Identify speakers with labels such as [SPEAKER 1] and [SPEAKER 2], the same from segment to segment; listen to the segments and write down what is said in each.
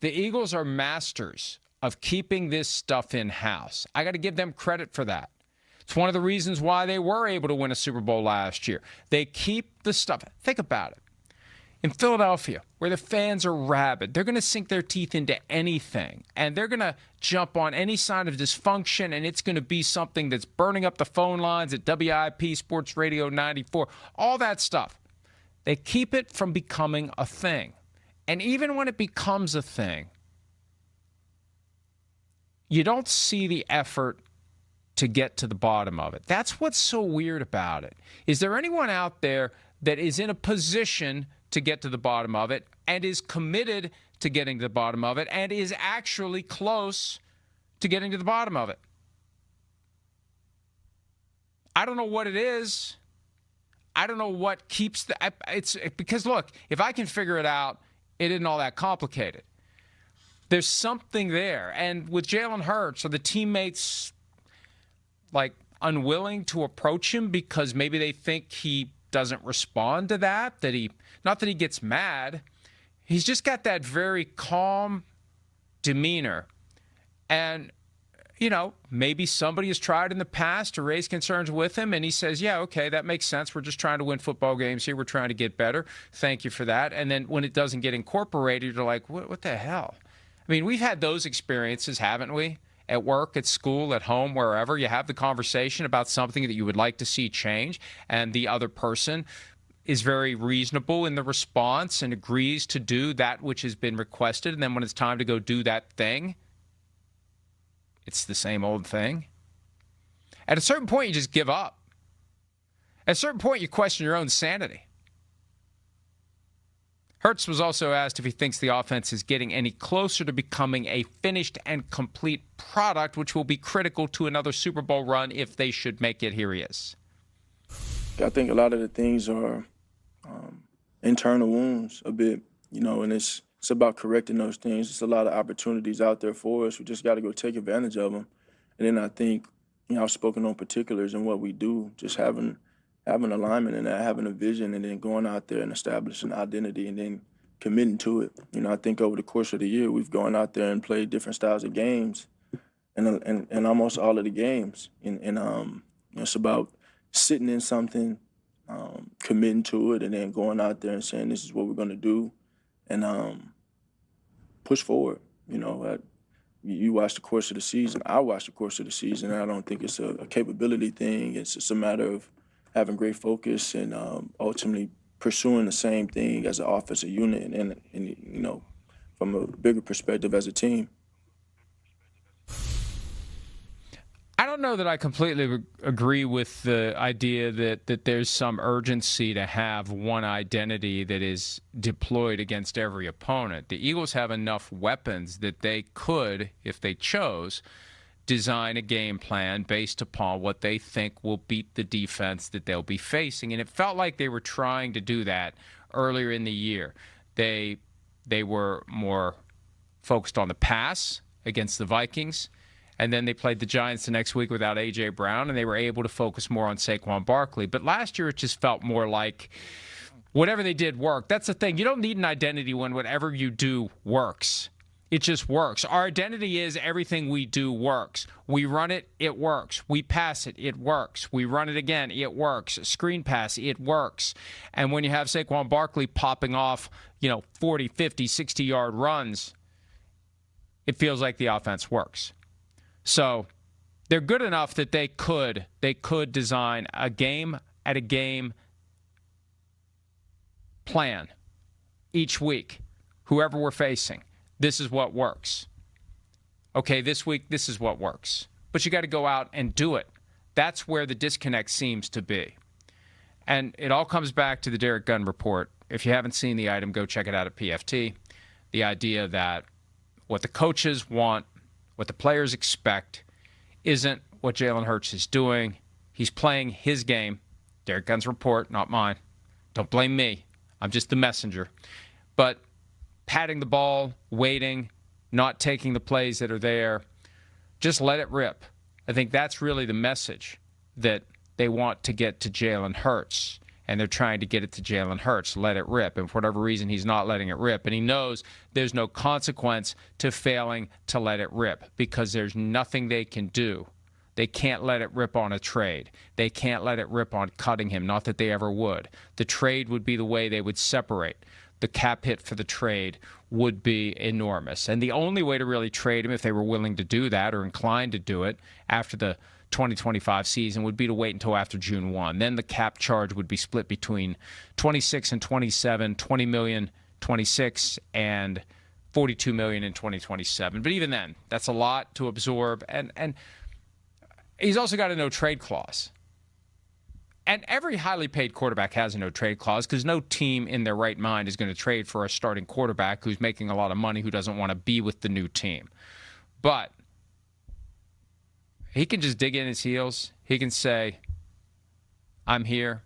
[SPEAKER 1] The Eagles are masters of keeping this stuff in-house. I got to give them credit for that. It's one of the reasons why they were able to win a Super Bowl last year. They keep the stuff. Think about it. In Philadelphia, where the fans are rabid, they're going to sink their teeth into anything, and they're going to jump on any sign of dysfunction, and it's going to be something that's burning up the phone lines at WIP Sports Radio 94, all that stuff. They keep it from becoming a thing. And even when it becomes a thing, you don't see the effort to get to the bottom of it. That's what's so weird about it. Is there anyone out there that is in a position to get to the bottom of it and is committed to getting to the bottom of it and is actually close to getting to the bottom of it? I don't know what it is. I don't know what keeps because look, if I can figure it out, it isn't all that complicated. There's something there. And with Jalen Hurts, are the teammates like unwilling to approach him because maybe they think he doesn't respond to that not that he gets mad. He's just got that very calm demeanor. And, maybe somebody has tried in the past to raise concerns with him, and he says, yeah, okay, that makes sense. We're just trying to win football games here. We're trying to get better. Thank you for that. And then when it doesn't get incorporated, you're like, what the hell? I mean, we've had those experiences, haven't we? At work, at school, at home, wherever. You have the conversation about something that you would like to see change, and the other person is very reasonable in the response and agrees to do that which has been requested. And then when it's time to go do that thing, it's the same old thing. At a certain point, you just give up. At a certain point, you question your own sanity. Hurts was also asked if he thinks the offense is getting any closer to becoming a finished and complete product, which will be critical to another Super Bowl run if they should make it. Here he is.
[SPEAKER 2] I think a lot of the things are internal wounds a bit, and it's about correcting those things. There's a lot of opportunities out there for us. We just got to go take advantage of them. And then I think, I've spoken on particulars and what we do, just having alignment in that, having a vision, and then going out there and establishing identity and then committing to it. I think over the course of the year, we've gone out there and played different styles of games and almost all of the games. And it's about sitting in something, committing to it, and then going out there and saying, this is what we're going to do, and push forward. You watch the course of the season. I watch the course of the season, and I don't think it's a capability thing. It's just a matter of having great focus and ultimately pursuing the same thing as an offensive unit and from a bigger perspective as a team.
[SPEAKER 1] I don't know that I completely agree with the idea that there's some urgency to have one identity that is deployed against every opponent. The Eagles have enough weapons that they could, if they chose, design a game plan based upon what they think will beat the defense that they'll be facing. And it felt like they were trying to do that earlier in the year. They were more focused on the pass against the Vikings, and then they played the Giants the next week without A.J. Brown, and they were able to focus more on Saquon Barkley. But last year it just felt more like whatever they did worked. That's the thing. You don't need an identity when whatever you do works. It just works. Our identity is everything we do works. We run it, it works. We pass it, it works. We run it again, it works. Screen pass, it works. And when you have Saquon Barkley popping off, 40, 50, 60-yard runs, it feels like the offense works. So they're good enough that they could design a game at a game plan each week, whoever we're facing. This is what works. Okay, this week, this is what works. But you got to go out and do it. That's where the disconnect seems to be. And it all comes back to the Derek Gunn report. If you haven't seen the item, go check it out at PFT. The idea that what the coaches want, what the players expect, isn't what Jalen Hurts is doing. He's playing his game. Derek Gunn's report, not mine. Don't blame me. I'm just the messenger. But patting the ball, waiting, not taking the plays that are there, just let it rip. I think that's really the message that they want to get to Jalen Hurts. and they're trying to get it to Jalen Hurts, let it rip. And for whatever reason, he's not letting it rip. And he knows there's no consequence to failing to let it rip because there's nothing they can do. They can't let it rip on a trade. They can't let it rip on cutting him, not that they ever would. The trade would be the way they would separate. The cap hit for the trade would be enormous. And the only way to really trade him, if they were willing to do that or inclined to do it after the 2025 season, would be to wait until after June 1. Then the cap charge would be split between 26 and 27, 20 million 26 and 42 million in 2027. But even then, that's a lot to absorb. And he's also got a no-trade clause. And every highly paid quarterback has a no-trade clause because no team in their right mind is going to trade for a starting quarterback who's making a lot of money who doesn't want to be with the new team. But he can just dig in his heels. He can say, I'm here.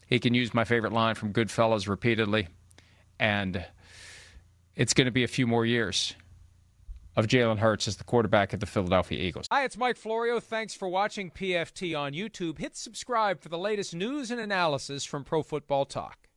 [SPEAKER 1] He can use my favorite line from Goodfellas repeatedly. And it's going to be a few more years of Jalen Hurts as the quarterback of the Philadelphia Eagles. Hi, it's Mike Florio. Thanks for watching PFT on YouTube. Hit subscribe for the latest news and analysis from Pro Football Talk.